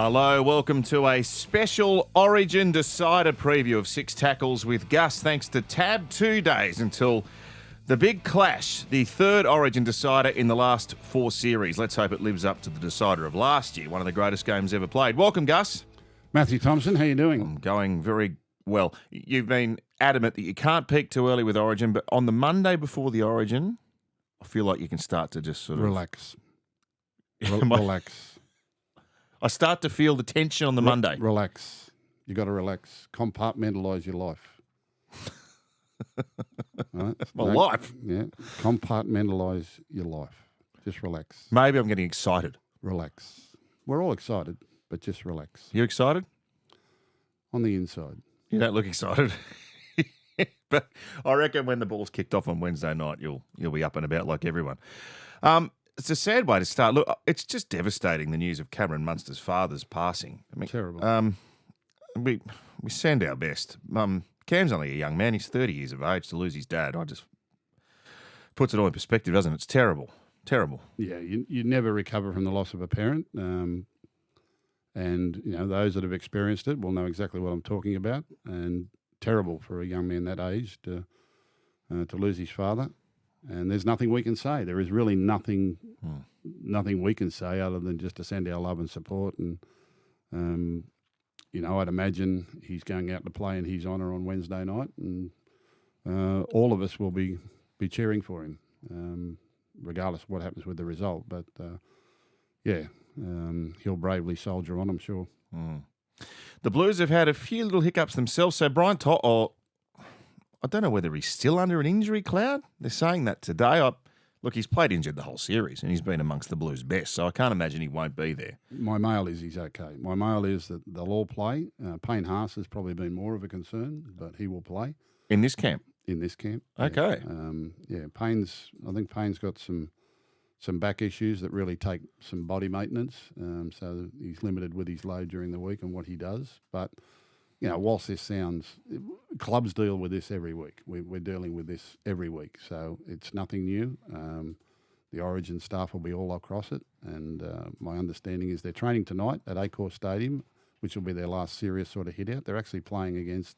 Hello, welcome to a special Origin Decider preview of Six Tackles with Gus. Thanks to Tab, 2 days until the big clash, the third Origin Decider in the last 4 series. Let's hope it lives up to the decider of last year, one of the greatest games ever played. Welcome, Gus. Matthew Thompson, how you doing? I'm going very well. You've been adamant that you can't peak too early with Origin, but on the Monday before the Origin, I feel like you can start to just sort of... Relax. Relax. I start to feel the tension on the Monday. Relax. You got to relax. Compartmentalise your life. Right? My life? Yeah. Compartmentalise your life. Just relax. Maybe I'm getting excited. Relax. We're all excited, but just relax. You excited? On the inside. You don't look excited. But I reckon when the ball's kicked off on Wednesday night, you'll be up and about like everyone. It's a sad way to start. Look, it's just devastating, the news of Cameron Munster's father's passing. I mean, terrible. We send our best. Cam's only a young man. He's 30 years of age. To lose his dad, puts it all in perspective, doesn't it? It's terrible. Terrible. Yeah, you never recover from the loss of a parent. And, you know, those that have experienced it will know exactly what I'm talking about. And terrible for a young man that age to lose his father. And there's nothing we can say. There is really nothing we can say other than just to send our love and support. And, you know, I'd imagine he's going out to play in his honour on Wednesday night. And all of us will be cheering for him, regardless of what happens with the result. But, he'll bravely soldier on, I'm sure. The Blues have had a few little hiccups themselves. So Brian I don't know whether he's still under an injury cloud. They're saying that today. Look, he's played injured the whole series and he's been amongst the Blues' best, so I can't imagine he won't be there. My mail is he's okay. My mail is that they'll all play. Payne Haas has probably been more of a concern, but he will play. In this camp? In this camp. Okay. I think Payne's got some back issues that really take some body maintenance, so he's limited with his load during the week and what he does. But you know, whilst this sounds, clubs deal with this every week. We're dealing with this every week, so it's nothing new. The Origin staff will be all across it, and my understanding is they're training tonight at ASKGUS Stadium, which will be their last serious sort of hit out. They're actually playing against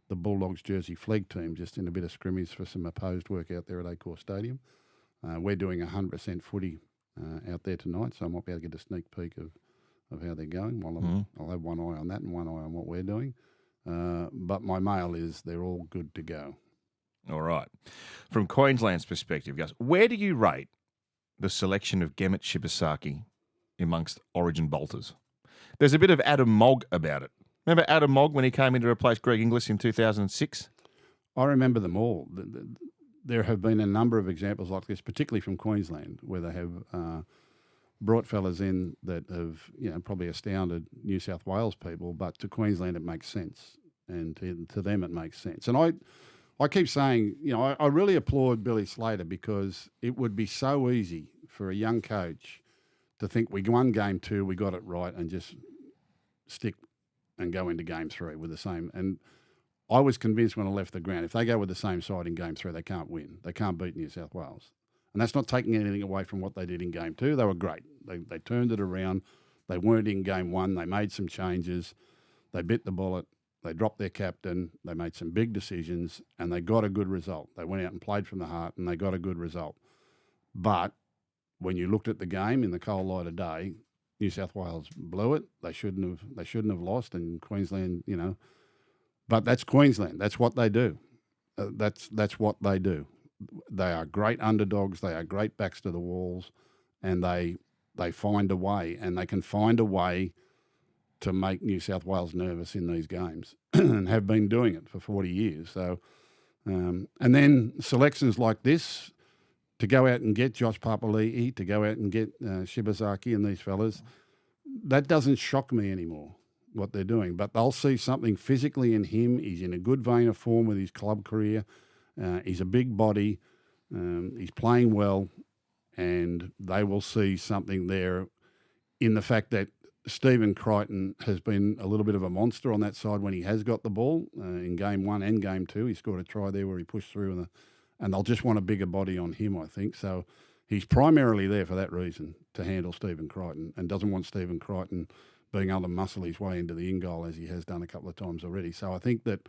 the Bulldogs Jersey Flegg team, just in a bit of scrimmage for some opposed work out there at ASKGUS Stadium. We're doing 100% footy out there tonight, so I might be able to get a sneak peek of how they're going. Well, I'll have one eye on that and one eye on what we're doing. But my mail is they're all good to go. All right. From Queensland's perspective, Gus, where do you rate the selection of Gemmet Shibasaki amongst Origin bolters? There's a bit of Adam Mogg about it. Remember Adam Mogg when he came in to replace Greg Inglis in 2006? I remember them all. There have been a number of examples like this, particularly from Queensland, where they have brought fellas in that have, you know, probably astounded New South Wales people, but to Queensland it makes sense, and to them it makes sense. And I keep saying, you know, I really applaud Billy Slater, because it would be so easy for a young coach to think we won game 2, we got it right, and just stick and go into game 3 with the same. And I was convinced when I left the ground, if they go with the same side in game 3, they can't win. They can't beat New South Wales. And that's not taking anything away from what they did in game 2. They were great. They turned it around. They weren't in game 1. They made some changes. They bit the bullet. They dropped their captain. They made some big decisions, and they got a good result. They went out and played from the heart, and they got a good result. But when you looked at the game in the cold light of day, New South Wales blew it. They shouldn't have lost, and Queensland, you know. But that's Queensland. That's what they do. That's what they do. They are great underdogs. They are great backs to the walls, and they find a way, and they can find a way to make New South Wales nervous in these games, and have been doing it for 40 years. So, and then selections like this, to go out and get Josh Papali'i, to go out and get Shibasaki and these fellas, that doesn't shock me anymore, what they're doing. But they'll see something physically in him. He's in a good vein of form with his club career. He's a big body. He's playing well, and they will see something there in the fact that Stephen Crichton has been a little bit of a monster on that side when he has got the ball. In game 1 and game 2, he scored a try there where he pushed through, and they'll just want a bigger body on him, I think. So he's primarily there for that reason, to handle Stephen Crichton, and doesn't want Stephen Crichton being able to muscle his way into the in-goal as he has done a couple of times already. So I think that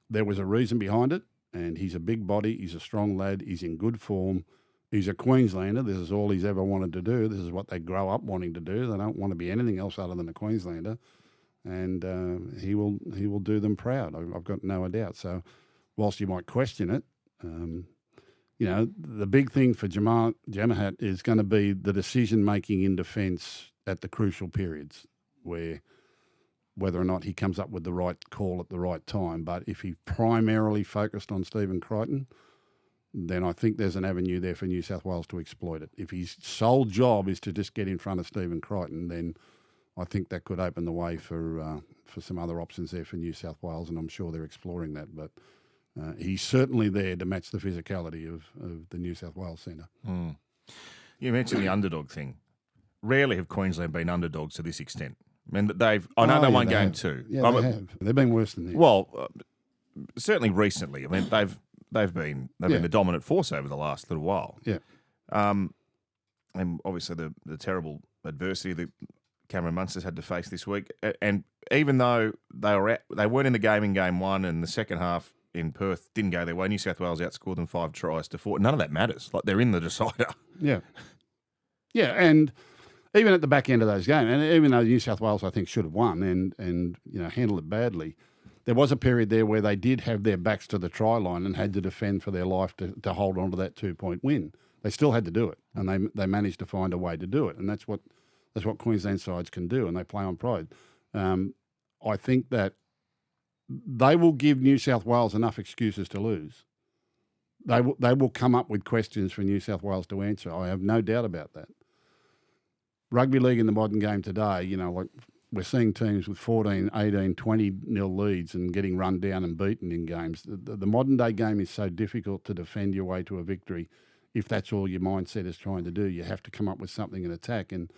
there was a reason behind it, and he's a big body, he's a strong lad, he's in good form, he's a Queenslander, this is all he's ever wanted to do, this is what they grow up wanting to do, they don't want to be anything else other than a Queenslander, and he will do them proud, I've got no doubt. So whilst you might question it, the big thing for Jamahat is going to be the decision-making in defence at the crucial periods, whether or not he comes up with the right call at the right time. But if he primarily focused on Stephen Crichton, then I think there's an avenue there for New South Wales to exploit it. If his sole job is to just get in front of Stephen Crichton, then I think that could open the way for some other options there for New South Wales, and I'm sure they're exploring that. But he's certainly there to match the physicality of the New South Wales centre. Mm. You mentioned the underdog thing. Rarely have Queensland been underdogs to this extent. I mean, I know they won game 2. Yeah, they have. They've been worse than this. Well, certainly recently. I mean, they've been the dominant force over the last little while. Yeah. And obviously the terrible adversity that Cameron Munster's had to face this week. And even though they weren't in the game in game 1, and the second half in Perth didn't go their way, New South Wales outscored them 5-4. None of that matters. Like, they're in the decider. Yeah. Yeah, and even at the back end of those games, and even though New South Wales, I think, should have won and handled it badly, there was a period there where they did have their backs to the try line and had to defend for their life to hold on to that 2-point win. They still had to do it, and they managed to find a way to do it, and that's what Queensland sides can do, and they play on pride. I think that they will give New South Wales enough excuses to lose. They will come up with questions for New South Wales to answer. I have no doubt about that. Rugby league in the modern game today, like we're seeing teams with 14, 18, 20-0 leads and getting run down and beaten in games. The modern day game is so difficult to defend your way to a victory if that's all your mindset is trying to do. You have to come up with something and attack. And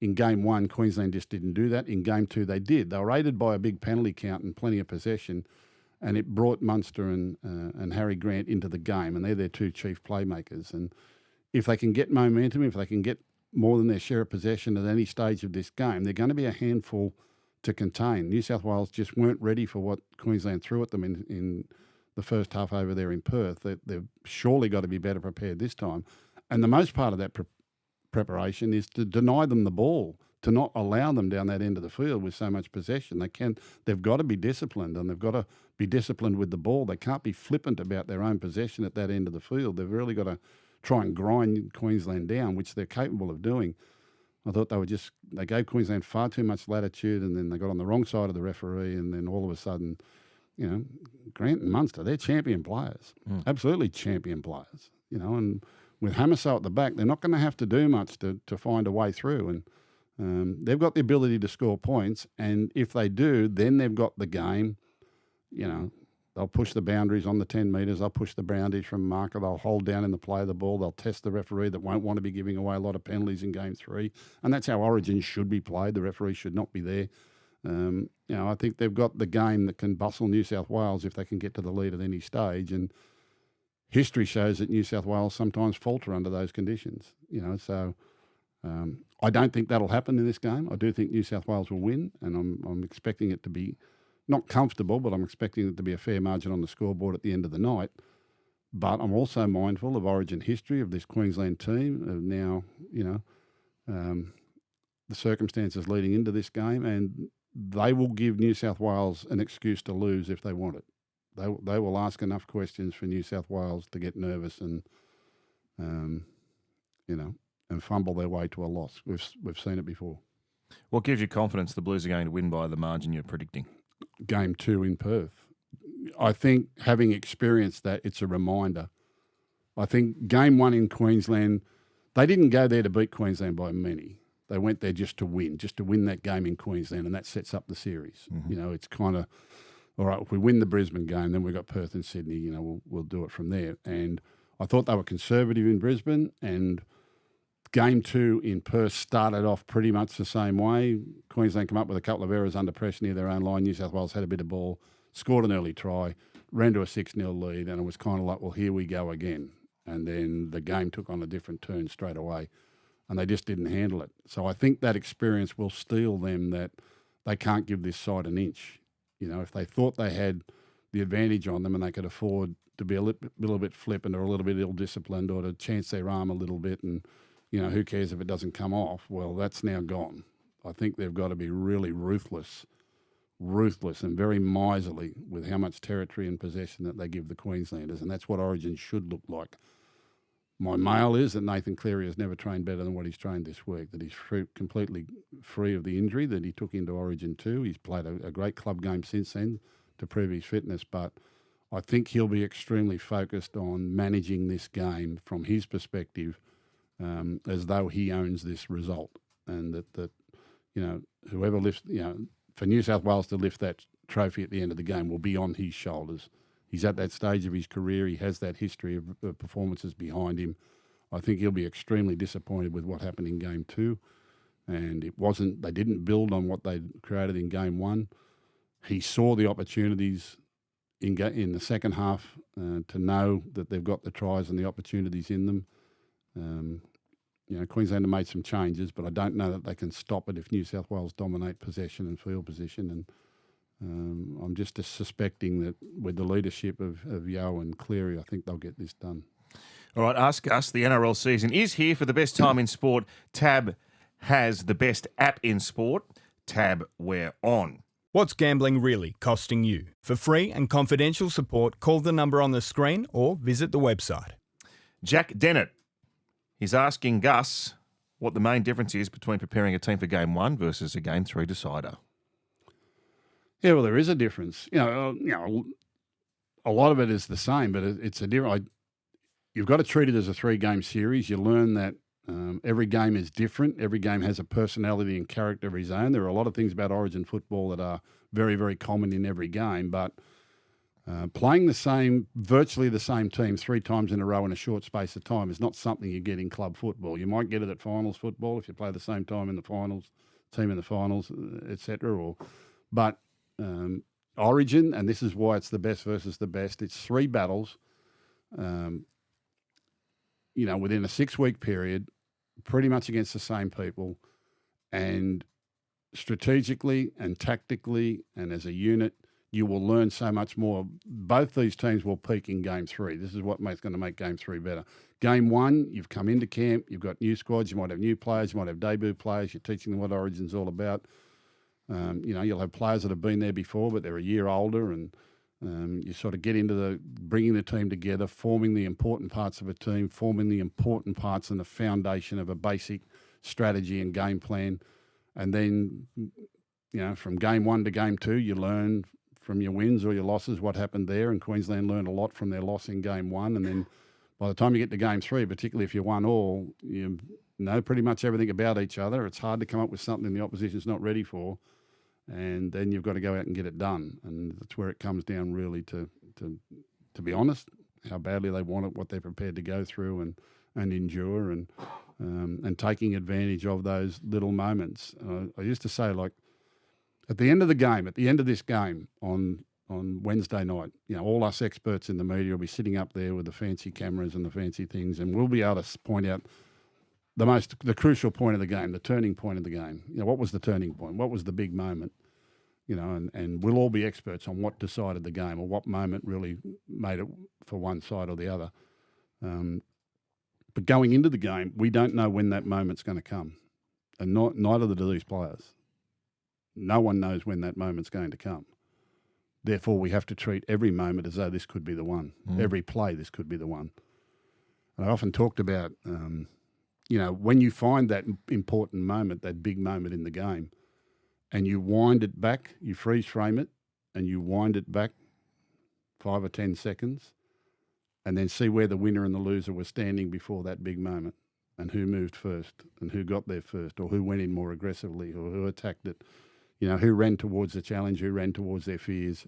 in game 1, Queensland just didn't do that. In game 2, they did. They were aided by a big penalty count and plenty of possession, and it brought Munster and Harry Grant into the game, and they're their two chief playmakers. And if they can get momentum, if they can get more than their share of possession at any stage of this game, they're going to be a handful to contain. New South Wales just weren't ready for what Queensland threw at them in the first half over there in Perth. They've surely got to be better prepared this time. And the most part of that preparation is to deny them the ball, to not allow them down that end of the field with so much possession. They've got to be disciplined, and they've got to be disciplined with the ball. They can't be flippant about their own possession at that end of the field. They've really got to try and grind Queensland down, which they're capable of doing. I thought they gave Queensland far too much latitude, and then they got on the wrong side of the referee, and then all of a sudden, Grant and Munster, they're champion players, absolutely champion players, and with Hamiso at the back, they're not going to have to do much to find a way through, and they've got the ability to score points, and if they do, then they've got the game, They'll push the boundaries on the 10 metres. They'll push the boundaries from marker. They'll hold down in the play of the ball. They'll test the referee that won't want to be giving away a lot of penalties in game 3. And that's how Origin should be played. The referee should not be there. I think they've got the game that can bustle New South Wales if they can get to the lead at any stage. And history shows that New South Wales sometimes falter under those conditions. So I don't think that'll happen in this game. I do think New South Wales will win, and I'm expecting it to be not comfortable, but I'm expecting it to be a fair margin on the scoreboard at the end of the night. But I'm also mindful of Origin history of this Queensland team, of now, the circumstances leading into this game, and they will give New South Wales an excuse to lose if they want it. They will ask enough questions for New South Wales to get nervous and fumble their way to a loss. We've seen it before. What gives you confidence the Blues are going to win by the margin you're predicting? Game 2 in Perth. I think having experienced that, it's a reminder. I think game 1 in Queensland, they didn't go there to beat Queensland by many. They went there just to win that game in Queensland, and that sets up the series. Mm-hmm. It's kind of, all right, if we win the Brisbane game, then we've got Perth and Sydney, we'll do it from there. And I thought they were conservative in Brisbane, and game 2 in Perth started off pretty much the same way. Queensland come up with a couple of errors under pressure near their own line. New South Wales had a bit of ball, scored an early try, ran to a 6-0 lead, and it was kind of like, well, here we go again. And then the game took on a different turn straight away. and they just didn't handle it. So I think that experience will steel them that they can't give this side an inch. You know, if they thought they had the advantage on them and they could afford to be a little bit flippant or a little bit ill-disciplined or to chance their arm a little bit and, you know, who cares if it doesn't come off? Well, that's now gone. I think they've got to be really ruthless and very miserly with how much territory and possession that they give the Queenslanders, and that's what Origin should look like. My mail is that Nathan Cleary has never trained better than what he's trained this week, that he's completely free of the injury that he took into Origin 2. He's played a great club game since then to prove his fitness, but I think he'll be extremely focused on managing this game from his perspective as though he owns this result, and that you know, whoever lifts, you know, for New South Wales to lift that trophy at the end of the game will be on his shoulders. He's at that stage of his career. He has that history of performances behind him. I think he'll be extremely disappointed with what happened in Game 2. And they didn't build on what they created in Game 1. He saw the opportunities in the second half to know that they've got the tries and the opportunities in them. You know, Queensland have made some changes, but I don't know that they can stop it if New South Wales dominate possession and field position. And I'm just suspecting that with the leadership of Yeo and Cleary, I think they'll get this done. All right, Ask Us. The NRL season is here. For the best time in sport, Tab has the best app in sport. Tab, we're on. What's gambling really costing you? For free and confidential support, call the number on the screen or visit the website. Jack Dennett. He's asking Gus what the main difference is between preparing a team for Game 1 versus a Game 3 decider. Yeah, well, there is a difference. You know, a lot of it is the same, but it's a different. You've got to treat it as a 3-game series. You learn that every game is different. Every game has a personality and character of his own. There are a lot of things about Origin football that are very, very common in every game, but playing virtually the same team 3 times in a row in a short space of time is not something you get in club football. You might get it at finals football if you play the same time in the finals, team in the finals, etc. But Origin, and this is why it's the best versus the best, it's 3 battles, you know, within a 6-week period, pretty much against the same people, and strategically and tactically and as a unit, you will learn so much more. Both these teams will peak in Game 3. This is what going to make Game 3 better. Game 1, you've come into camp, you've got new squads, you might have new players, you might have debut players, you're teaching them what Origin's all about. You know, you'll have players that have been there before, but they're a year older, and you sort of get into bringing the team together, forming the important parts of a team, forming the important parts and the foundation of a basic strategy and game plan. And then, you know, from Game 1 to Game 2, you learn from your wins or your losses what happened there, and Queensland learned a lot from their loss in Game 1. And then by the time you get to Game 3, particularly if you won all, you know pretty much everything about each other. It's hard to come up with something the opposition's not ready for, and then you've got to go out and get it done. And that's where it comes down really to be honest, how badly they want it, what they're prepared to go through and endure, and taking advantage of those little moments. I used to say, like, at the end of this game on Wednesday night, you know, all us experts in the media will be sitting up there with the fancy cameras and the fancy things, and we'll be able to point out the crucial point of the game, the turning point of the game. You know, what was the turning point? What was the big moment? You know, and we'll all be experts on what decided the game or what moment really made it for one side or the other. But going into the game, we don't know when that moment's going to come, and neither do these players. No one knows when that moment's going to come. Therefore, we have to treat every moment as though this could be the one. Every play, this could be the one. And I often talked about, you know, when you find that important moment, that big moment in the game, and you wind it back, you freeze frame it, and you wind it back 5 or 10 seconds, and then see where the winner and the loser were standing before that big moment, and who moved first, and who got there first, or who went in more aggressively, or who attacked it. You know, who ran towards the challenge, who ran towards their fears,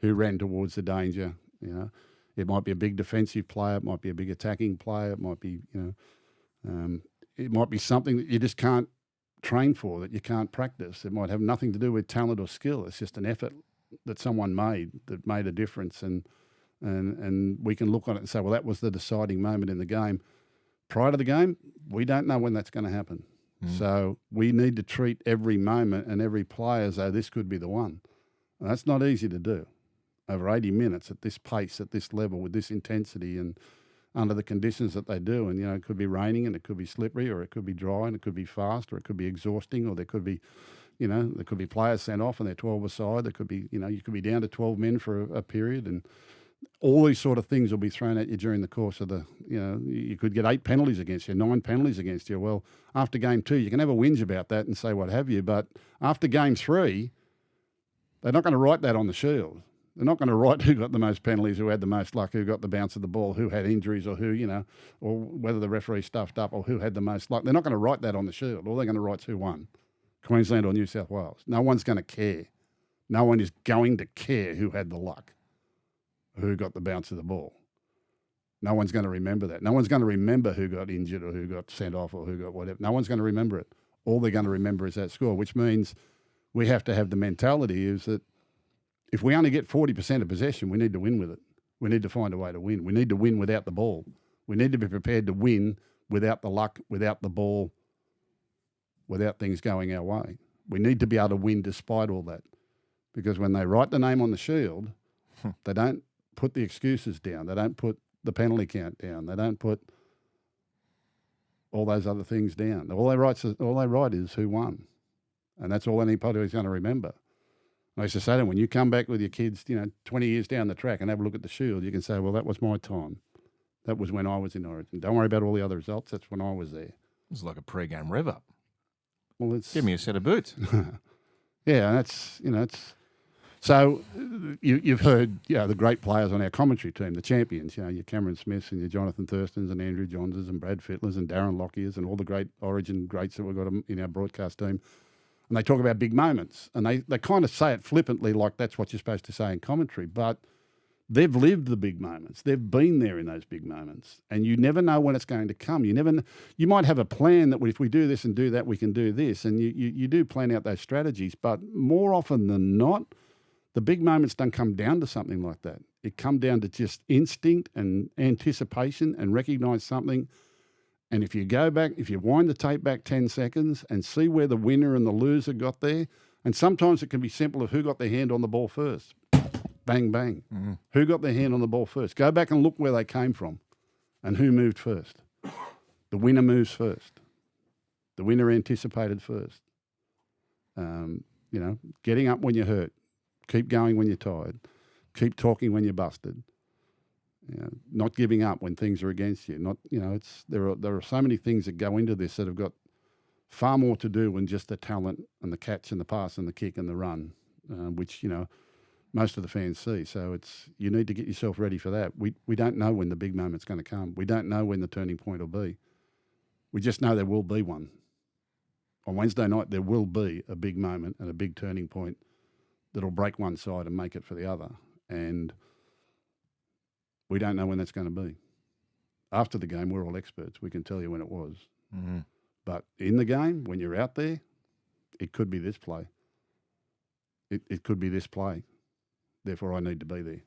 who ran towards the danger. You know, it might be a big defensive player, it might be a big attacking player, it might be, you know, it might be something that you just can't train for, that you can't practice. It might have nothing to do with talent or skill. It's just an effort that someone made that made a difference, and we can look on it and say, well, that was the deciding moment in the game. Prior to the game, we don't know when that's going to happen. So we need to treat every moment and every player as though this could be the one. And that's not easy to do over 80 minutes at this pace, at this level, with this intensity and under the conditions that they do. And, it could be raining and it could be slippery, or it could be dry and it could be fast, or it could be exhausting, or there could be, there could be players sent off and they're 12 aside. There could be, you could be down to 12 men for a period, and all these sort of things will be thrown at you during the course of the, you could get 8 penalties against you, 9 penalties against you. Well, after game 2, you can have a whinge about that and say what have you, but after game 3, they're not going to write that on the shield. They're not going to write who got the most penalties, who had the most luck, who got the bounce of the ball, who had injuries, or who, or whether the referee stuffed up, or who had the most luck. They're not going to write that on the shield. All they're going to write is who won, Queensland or New South Wales. No one's going to care. No one is going to care who had the luck, who got the bounce of the ball. No one's going to remember that. No one's going to remember who got injured or who got sent off or who got whatever. No one's going to remember it. All they're going to remember is that score, which means we have to have the mentality is that if we only get 40% of possession, we need to win with it. We need to find a way to win. We need to win without the ball. We need to be prepared to win without the luck, without the ball, without things going our way. We need to be able to win despite all that. Because when they write the name on the shield, they don't put the excuses down. They don't put the penalty count down. They don't put all those other things down. All they write is who won. And that's all anybody is going to remember. I used to say to them, when you come back with your kids, 20 years down the track and have a look at the shield, you can say, well, that was my time. That was when I was in Origin. Don't worry about all the other results. That's when I was there. It was like a pre-game rev-up. Well, it's... Give me a set of boots. Yeah, that's, it's... So you've heard, the great players on our commentary team, the champions, your Cameron Smiths and your Jonathan Thurstons and Andrew Johnsons and Brad Fittlers and Darren Lockyers and all the great Origin greats that we've got in our broadcast team. And they talk about big moments. And they kind of say it flippantly like that's what you're supposed to say in commentary. But they've lived the big moments. They've been there in those big moments. And you never know when it's going to come. You might have a plan that if we do this and do that, we can do this. And you do plan out those strategies. But more often than not, the big moments don't come down to something like that. It come down to just instinct and anticipation and recognise something. And if you go back, if you wind the tape back 10 seconds and see where the winner and the loser got there, and sometimes it can be simple of who got their hand on the ball first. Bang, bang. Mm-hmm. Who got their hand on the ball first? Go back and look where they came from and who moved first. The winner moves first. The winner anticipated first. Getting up when you're hurt. Keep going when you're tired. Keep talking when you're busted. Not giving up when things are against you. There are so many things that go into this that have got far more to do than just the talent and the catch and the pass and the kick and the run, which most of the fans see. So you need to get yourself ready for that. We don't know when the big moment's going to come. We don't know when the turning point will be. We just know there will be one. On Wednesday night, there will be a big moment and a big turning point that'll break one side and make it for the other. And we don't know when that's going to be. After the game, we're all experts. We can tell you when it was. Mm-hmm. But in the game, when you're out there, it could be this play. It could be this play. Therefore, I need to be there.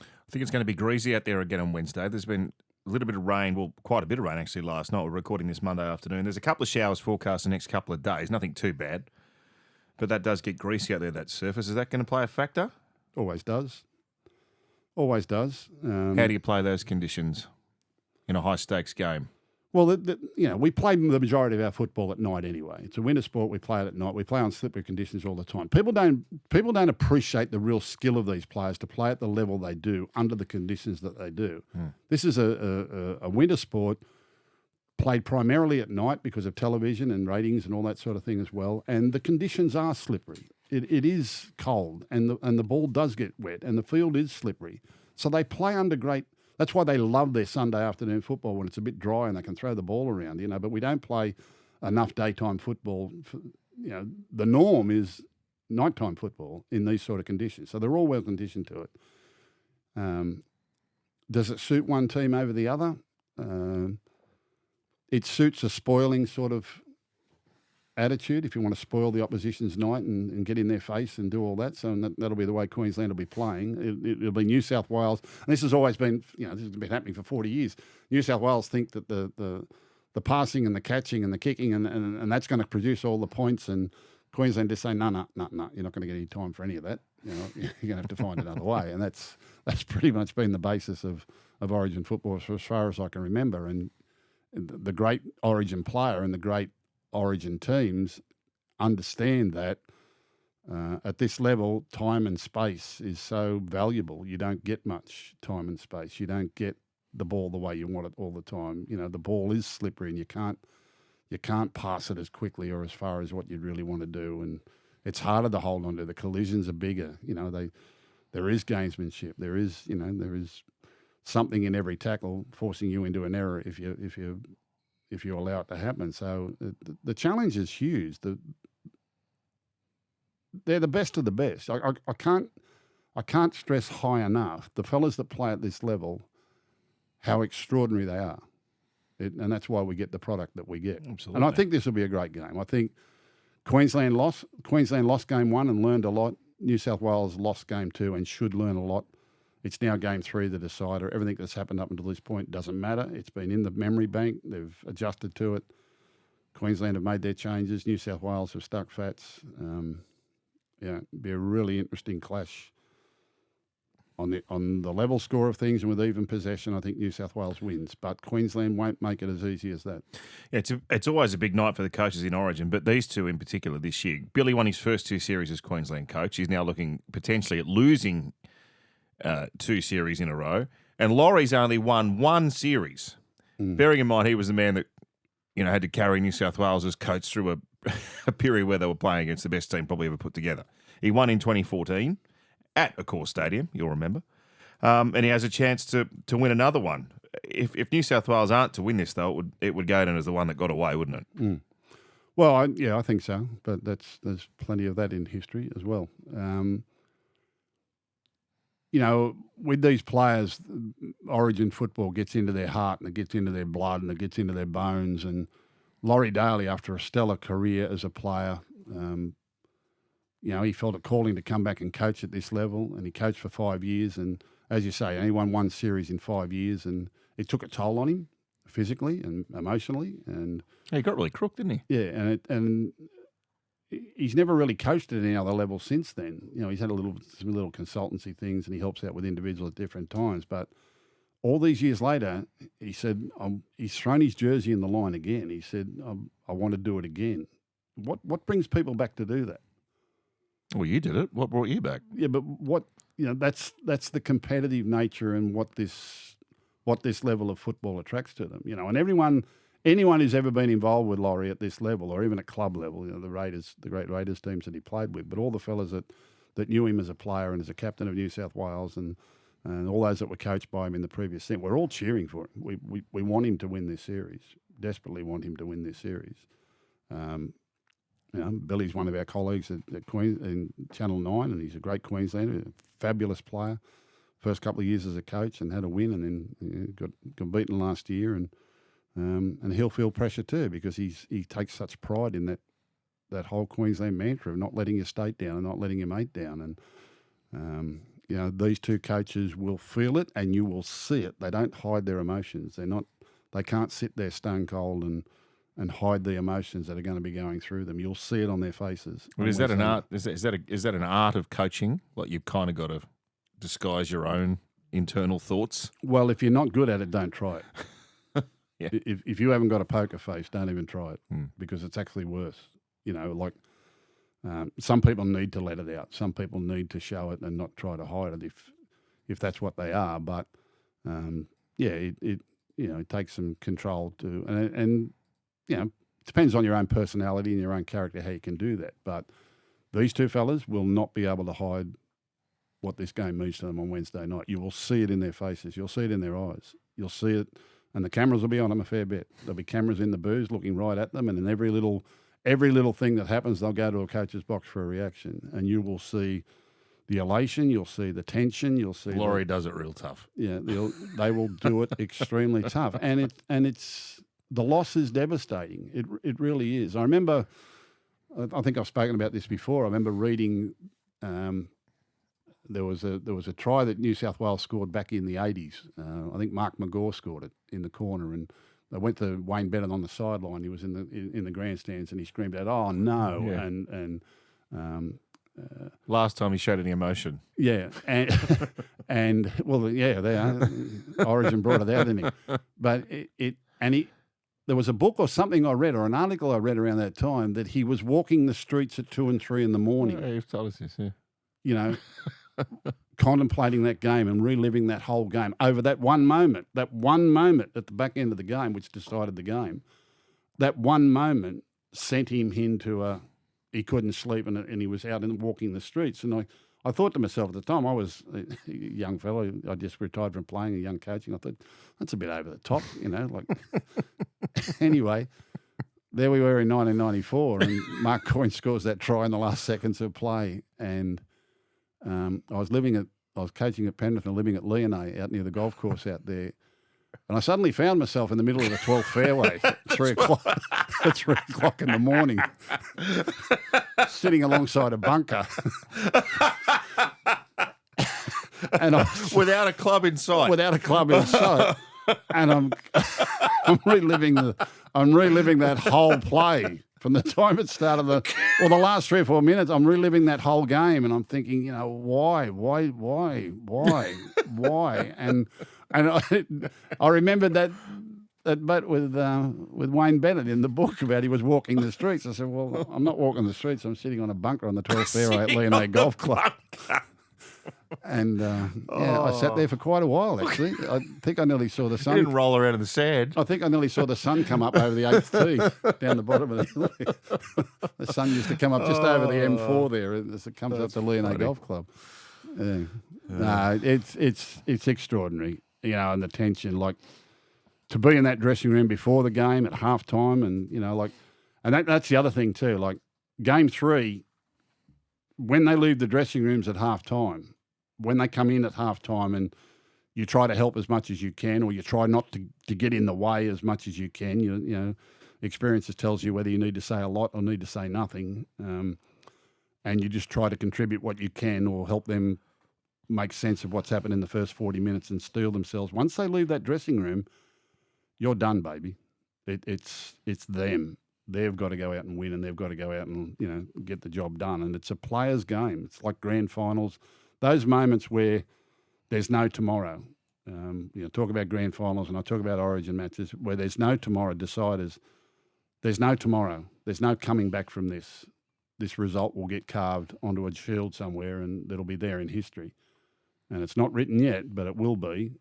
I think it's going to be greasy out there again on Wednesday. There's been a little bit of rain, well, quite a bit of rain actually last night. We're recording this Monday afternoon. There's a couple of showers forecast the next couple of days. Nothing too bad. But that does get greasy out there, that surface. Is that going to play a factor? Always does. Always does. How do you play those conditions in a high-stakes game? Well, we play the majority of our football at night anyway. It's a winter sport. We play it at night. We play on slippery conditions all the time. People don't appreciate the real skill of these players to play at the level they do under the conditions that they do. This is a winter sport played primarily at night because of television and ratings and all that sort of thing as well. And the conditions are slippery. It is cold and the ball does get wet and the field is slippery. So they play under great... That's why they love their Sunday afternoon football when it's a bit dry and they can throw the ball around, but we don't play enough daytime football. The norm is nighttime football in these sort of conditions. So they're all well conditioned to it. Does it suit one team over the other? It suits a spoiling sort of attitude, if you want to spoil the opposition's night and get in their face and do all that. So that'll be the way Queensland will be playing. It'll be New South Wales. And this has always been, this has been happening for 40 years. New South Wales think that the passing and the catching and the kicking and that's going to produce all the points, and Queensland just say, no, you're not going to get any time for any of that. You're going to have to find another way. And that's pretty much been the basis of Origin football for as far as I can remember. And the great Origin player and the great Origin teams understand that at this level, time and space is so valuable. You don't get much time and space. You don't get the ball the way you want it all the time. The ball is slippery, and you can't pass it as quickly or as far as what you really want to do. And it's harder to hold on to. The collisions are bigger. There is gamesmanship. There is something in every tackle forcing you into an error if you allow it to happen. So the challenge is huge. They're the best of the best. I can't stress high enough the fellas that play at this level how extraordinary they are. And that's why we get the product that we get. Absolutely. And I think this will be a great game. I think Queensland lost game 1 and learned a lot. New South Wales lost game 2 and should learn a lot. It's now game 3, the decider. Everything that's happened up until this point doesn't matter. It's been in the memory bank. They've adjusted to it. Queensland have made their changes. New South Wales have stuck fats. It'll be a really interesting clash. On the level score of things and with even possession, I think New South Wales wins. But Queensland won't make it as easy as that. Yeah, it's always a big night for the coaches in Origin, but these two in particular this year. Billy won his first 2 series as Queensland coach. He's now looking potentially at losing 2 series in a row. And Laurie's only won 1 series. Bearing in mind he was the man that had to carry New South Wales as coach through a period where they were playing against the best team probably ever put together. He won in 2014. At Accor Stadium, you'll remember. And he has a chance to win another one. If New South Wales aren't to win this, though, it would go down as the one that got away, wouldn't it? Well, I think so. But there's plenty of that in history as well. With these players, Origin football gets into their heart and it gets into their blood and it gets into their bones. And Laurie Daly, after a stellar career as a player, he felt a calling to come back and coach at this level, and he coached for 5 years. And as you say, he won 1 series in 5 years, and it took a toll on him physically and emotionally. And he got really crooked, didn't he? Yeah, and he's never really coached at any other level since then. He's had some little consultancy things, and he helps out with individuals at different times. But all these years later, he said he's thrown his jersey in the line again. He said, "I want to do it again." What brings people back to do that? Well, you did it. What brought you back? Yeah, but that's the competitive nature and what this level of football attracts to them. And anyone who's ever been involved with Laurie at this level, or even at club level, the Raiders, the great Raiders teams that he played with, but all the fellas that knew him as a player and as a captain of New South Wales, and all those that were coached by him in the previous stint, we're all cheering for him. We want him to win this series. Desperately want him to win this series. Billy's one of our colleagues at in Channel 9, and he's a great Queenslander, a fabulous player. First couple of years as a coach and had a win, and then got beaten last year, and he'll feel pressure too because he takes such pride in that whole Queensland mantra of not letting your state down and not letting your mate down. And these two coaches will feel it, and you will see it. They don't hide their emotions. They can't sit there stone cold and hide the emotions that are going to be going through them. You'll see it on their faces. Well, is that an art? Is that an art of coaching? Like you've kind of got to disguise your own internal thoughts? Well, if you're not good at it, don't try it. Yeah. If you haven't got a poker face, don't even try it because it's actually worse. Some people need to let it out. Some people need to show it and not try to hide it if that's what they are. But it takes some control to and it depends on your own personality and your own character how you can do that. But these two fellas will not be able to hide what this game means to them on Wednesday night. You will see it in their faces. You'll see it in their eyes. You'll see it, and the cameras will be on them a fair bit. There'll be cameras in the booth looking right at them, and in every little thing that happens, they'll go to a coach's box for a reaction, and you will see the elation, you'll see the tension, you'll see. Laurie does it real tough. Yeah, they will do it extremely tough, and it's the loss is devastating. It really is. I remember I think I've spoken about this before. I remember reading there was a try that New South Wales scored back in the 80s. I think Mark McGaw scored it in the corner, and they went to Wayne Bennett on the sideline. He was in the grandstands, and he screamed out, "Oh no!" Yeah. And Last time he showed any emotion. yeah, and well, yeah, they are. Origin brought it out, didn't he? But there was a book or something I read, or an article I read around that time, that he was walking the streets at 2 and 3 in the morning. Yeah, you've told us this, yeah. You know, contemplating that game and reliving that whole game over that one moment at the back end of the game, which decided the game. That one moment sent him into he couldn't sleep and he was out and walking the streets. And I thought to myself at the time, I was a young fellow, I just retired from playing, a young coaching. I thought, that's a bit over the top, like. Anyway, there we were in 1994, and Mark Coyne scores that try in the last seconds of play. And I was coaching at Penrith and living at Leonay out near the golf course out there. And I suddenly found myself in the middle of the 12th fairway at 3 o'clock in the morning, sitting alongside a bunker. And Without a club in sight. Without a club in sight. And I'm reliving that whole play from the time it started. The last 3 or 4 minutes. I'm reliving that whole game, and I'm thinking, why? And I remembered that bet with Wayne Bennett in the book about he was walking the streets. I said, well, I'm not walking the streets. I'm sitting on a bunker on the 12th fairway at Leonay Golf Club. And I sat there for quite a while, actually. I think I nearly saw the sun. You didn't roll around in the sand. I think I nearly saw the sun come up over the 8th tee down the bottom of the hill. The sun used to come up just over the M4 there as it comes up to Leonay Golf Club. Yeah. No, it's extraordinary, and the tension, like to be in that dressing room before the game at halftime, and and that's the other thing too. Like game 3, when they leave the dressing rooms at halftime, when they come in at halftime, and you try to help as much as you can, or you try not to get in the way as much as you can. Experiences tells you whether you need to say a lot or need to say nothing, and you just try to contribute what you can or help them make sense of what's happened in the first 40 minutes and steel themselves. Once they leave that dressing room, you're done, baby. It's them. They've got to go out and win, and they've got to go out and get the job done. And it's a player's game. It's like grand finals. Those moments where there's no tomorrow. Talk about grand finals, and I talk about Origin matches where there's no tomorrow. Deciders. There's no tomorrow. There's no coming back from this. This result will get carved onto a shield somewhere, and it'll be there in history. And it's not written yet, but it will be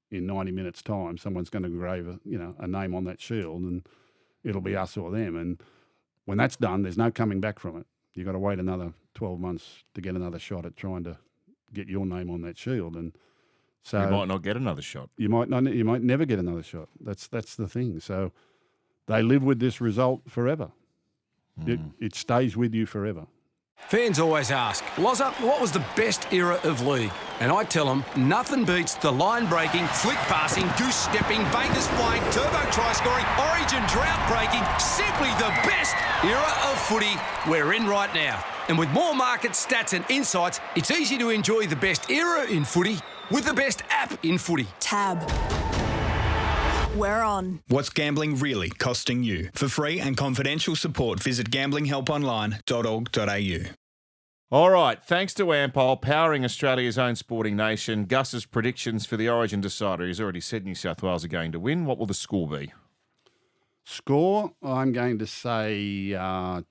in 90 minutes' time. Someone's going to engrave a name on that shield, and it'll be us or them. And when that's done, there's no coming back from it. You've got to wait another 12 months to get another shot at trying to get your name on that shield. And so you might not get another shot. You might never get another shot. That's the thing. So they live with this result forever. It stays with you forever. Fans always ask, Lozza, what was the best era of league? And I tell them, nothing beats the line-breaking, flick-passing, goose-stepping, Bathurst-flying, turbo-try-scoring, origin drought-breaking, simply the best era of footy we're in right now. And with more market stats and insights, it's easy to enjoy the best era in footy with the best app in footy. Tab. We're on. What's gambling really costing you? For free and confidential support, visit gamblinghelponline.org.au. All right, thanks to AMPOL, powering Australia's own sporting nation. Gus's predictions for the Origin decider. He's already said New South Wales are going to win. What will the score be? Score, I'm going to say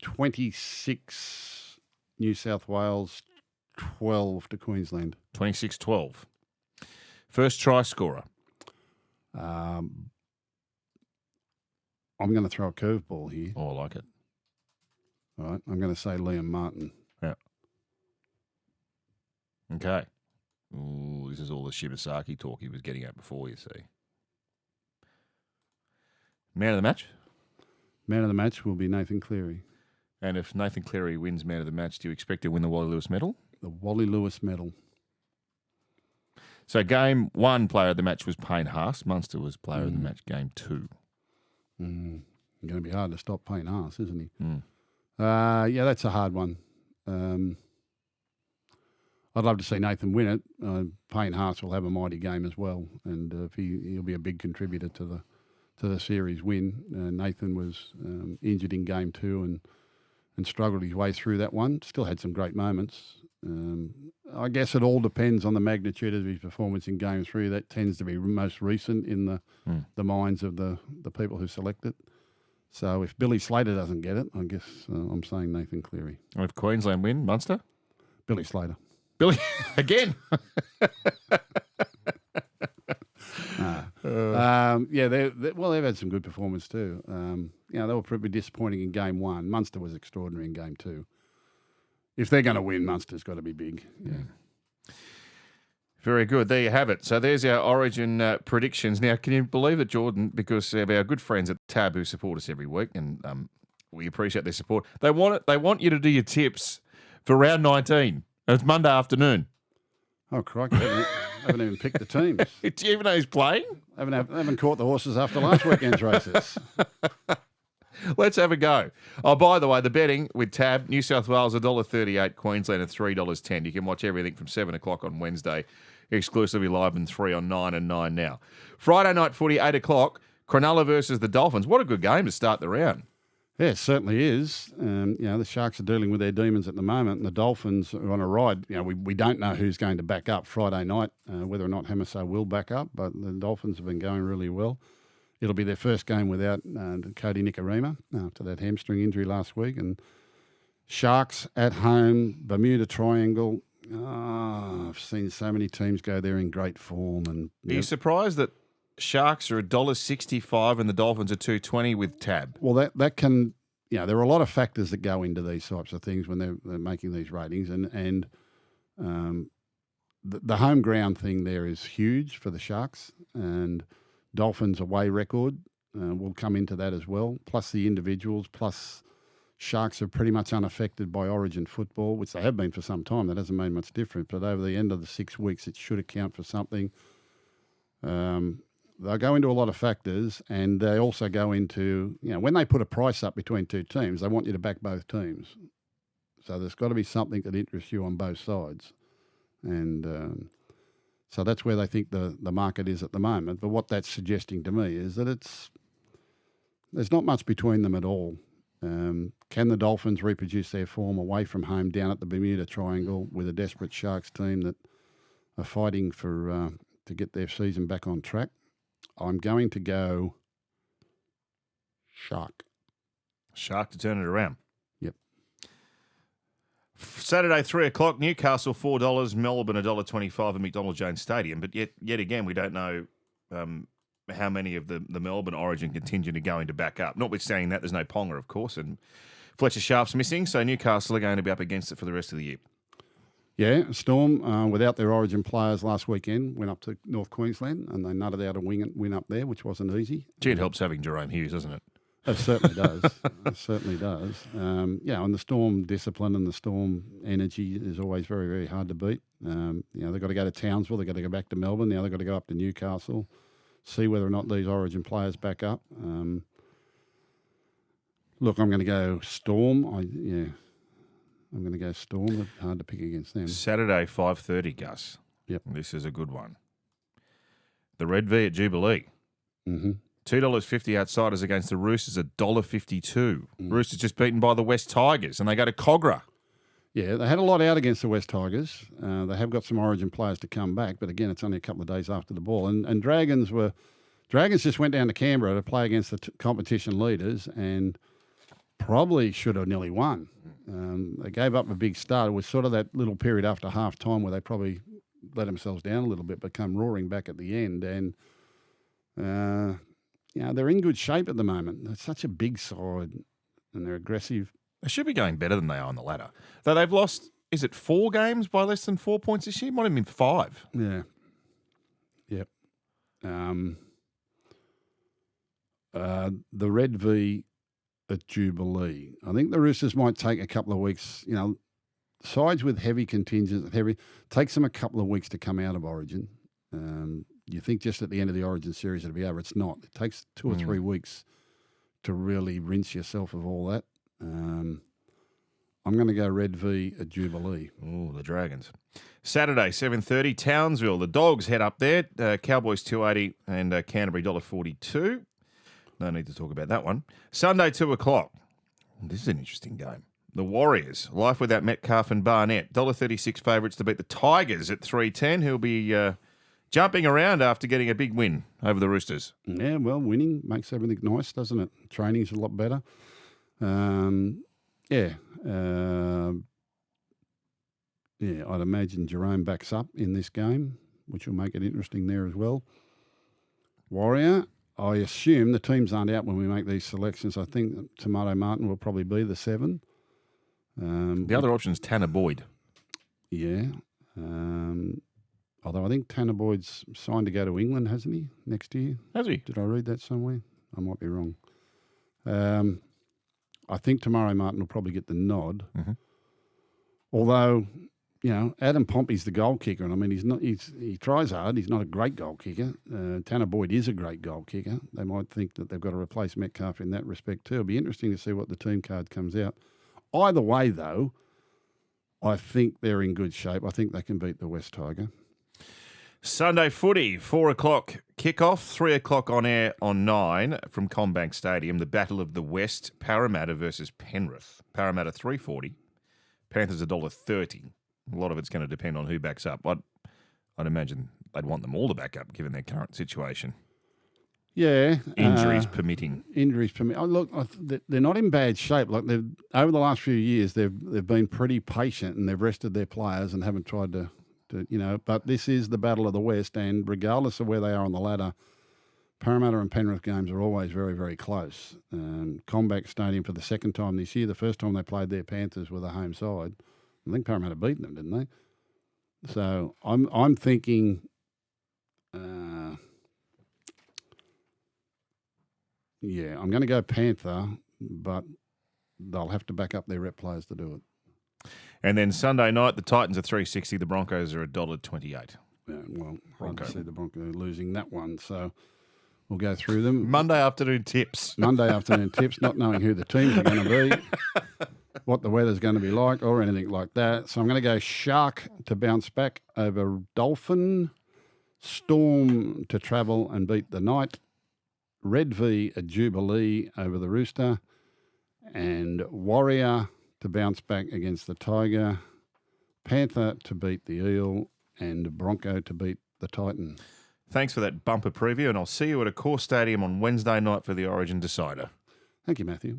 26 New South Wales, 12 to Queensland. 26-12. First try scorer. I'm going to throw a curveball here. Oh, I like it. All right, I'm going to say Liam Martin. Yeah. Okay. Ooh, this is all the Shibasaki talk he was getting at before, you see. Man of the match? Man of the match will be Nathan Cleary. And if Nathan Cleary wins man of the match, do you expect to win the Wally Lewis medal? The Wally Lewis medal. So game 1, player of the match was Payne Haas. Munster was player of the match game 2. Going to be hard to stop Payne Haas, isn't he? Yeah, that's a hard one. I'd love to see Nathan win it. Payne Haas will have a mighty game as well, and he'll be a big contributor to the series win. Nathan was injured in game 2 and struggled his way through that one. Still had some great moments. I guess it all depends on the magnitude of his performance in game 3. That tends to be most recent in the minds of the people who select it. So if Billy Slater doesn't get it, I guess I'm saying Nathan Cleary. And if Queensland win, Munster? Billy Slater. Billy, again? Yeah, they've had some good performance too. They were pretty disappointing in game 1. Munster was extraordinary in game 2. If they're going to win, Munster's got to be big. Yeah. Very good. There you have it. So there's our Origin predictions. Now, can you believe it, Jordan? Because of our good friends at Tab who support us every week, and we appreciate their support. They want you to do your tips for round 19. It's Monday afternoon. Oh, crikey. I haven't even picked the teams. Do you even know who's playing? I haven't caught the horses after last weekend's races. Let's have a go. Oh, by the way, the betting with Tab, New South Wales $1.38, Queensland at $3.10. You can watch everything from 7 o'clock on Wednesday, exclusively live and 3 on 9 and 9 now. Friday night footy, 8 o'clock, Cronulla versus the Dolphins. What a good game to start the round. Yeah, it certainly is. The Sharks are dealing with their demons at the moment, and the Dolphins are on a ride. We don't know who's going to back up Friday night, whether or not Hamiso will back up, but the Dolphins have been going really well. It'll be their first game without Cody Nikorima after that hamstring injury last week. And Sharks at home, Bermuda Triangle. I've seen so many teams go there in great form. And Are you surprised that Sharks are $1.65 and the Dolphins are $2.20 with Tab? Well, that can, there are a lot of factors that go into these types of things when they're making these ratings, and the home ground thing there is huge for the Sharks, and Dolphins away record will come into that as well. Plus the individuals, plus Sharks are pretty much unaffected by Origin football, which they have been for some time. That hasn't made much difference, but over the end of the 6 weeks, it should account for something. They'll go into a lot of factors, and they also go into, when they put a price up between two teams, they want you to back both teams. So there's got to be something that interests you on both sides. And so that's where they think the market is at the moment. But what that's suggesting to me is that there's not much between them at all. Can the Dolphins reproduce their form away from home down at the Bermuda Triangle with a desperate Sharks team that are fighting to get their season back on track? I'm going to go Shark. Shark to turn it around. Yep. Saturday, 3 o'clock, Newcastle $4, Melbourne $1.25 at McDonald Jones Stadium. But yet again, we don't know how many of the Melbourne Origin contingent are going to back up. Notwithstanding that, there's no Ponga, of course, and Fletcher Sharp's missing, so Newcastle are going to be up against it for the rest of the year. Yeah, Storm, without their Origin players last weekend, went up to North Queensland and they nutted out a win up there, which wasn't easy. Gee, it helps having Jerome Hughes, doesn't it? It certainly does. It certainly does. And the Storm discipline and the Storm energy is always very, very hard to beat. They've got to go to Townsville. They've got to go back to Melbourne. Now they've got to go up to Newcastle, see whether or not these Origin players back up. Look, I'm going to go Storm. I'm going to go Storm. It's hard to pick against them. Saturday, 5:30, Gus. Yep. This is a good one. The Red V at Jubilee. Mm-hmm. $2.50 outsiders against the Roosters at $1.52. Roosters just beaten by the West Tigers, and they go to Cogra. Yeah, they had a lot out against the West Tigers. They have got some Origin players to come back, but again, it's only a couple of days after the ball. And Dragons just went down to Canberra to play against the competition leaders and probably should have nearly won. They gave up a big start. It was sort of that little period after half time where they probably let themselves down a little bit, but come roaring back at the end. And, they're in good shape at the moment. They're such a big side and they're aggressive. They should be going better than they are on the ladder. Though they've lost, is it 4 games by less than 4 points this year? Might have been 5. Yeah. Yep. The Red V at Jubilee. I think the Roosters might take a couple of weeks. Sides with heavy contingents, takes them a couple of weeks to come out of Origin. You think just at the end of the Origin series it'll be over. It's not. It takes 2 or 3 weeks to really rinse yourself of all that. I'm I'm going to go Red V at Jubilee. Oh, the Dragons. Saturday, 7:30, Townsville. The Dogs head up there. Cowboys 280 and Canterbury $1.42. No need to talk about that one. Sunday, 2 o'clock. This is an interesting game. The Warriors, life without Metcalf and Barnett. $1.36 favourites to beat the Tigers at 3.10. Who'll be jumping around after getting a big win over the Roosters. Yeah, well, winning makes everything nice, doesn't it? Training's a lot better. I'd imagine Jerome backs up in this game, which will make it interesting there as well. Warrior, I assume the teams aren't out when we make these selections. I think Tomato Martin will probably be the 7. The other option is Tanner Boyd. Yeah. Although I think Tanner Boyd's signed to go to England, hasn't he, next year? Has he? Did I read that somewhere? I might be wrong. I think Tomato Martin will probably get the nod. Mm-hmm. Although, Adam Pompey's the goal kicker, and I mean, he tries hard. He's not a great goal kicker. Tanner Boyd is a great goal kicker. They might think that they've got to replace Metcalf in that respect too. It'll be interesting to see what the team card comes out. Either way, though, I think they're in good shape. I think they can beat the West Tiger. Sunday footy, 4 o'clock kickoff, 3 o'clock on air on 9 from Combank Stadium. The Battle of the West, Parramatta versus Penrith. Parramatta $3.40, Panthers $1.30. A lot of it's going to depend on who backs up. I'd imagine they'd want them all to back up given their current situation. Yeah. Injuries permitting. Oh, look, they're not in bad shape. Like over the last few years, they've been pretty patient and they've rested their players and haven't tried to. But this is the Battle of the West, and regardless of where they are on the ladder, Parramatta and Penrith games are always very, very close. Combank Stadium for the second time this year. The first time they played their Panthers were the home side. I think Parramatta beat them, didn't they? So I'm thinking. I'm going to go Panther, but they'll have to back up their rep players to do it. And then Sunday night, the Titans are $3.60, the Broncos are $1.28. Yeah, well, Bronco. I see the Broncos losing that one, so we'll go through them. Monday afternoon tips, not knowing who the teams are going to be, what the weather's going to be like, or anything like that. So I'm going to go Shark to bounce back over Dolphin, Storm to travel and beat the Knight, Red V at Jubilee over the Rooster, and Warrior to bounce back against the Tiger, Panther to beat the Eel, and Bronco to beat the Titan. Thanks for that bumper preview, and I'll see you at a core stadium on Wednesday night for the Origin Decider. Thank you, Matthew.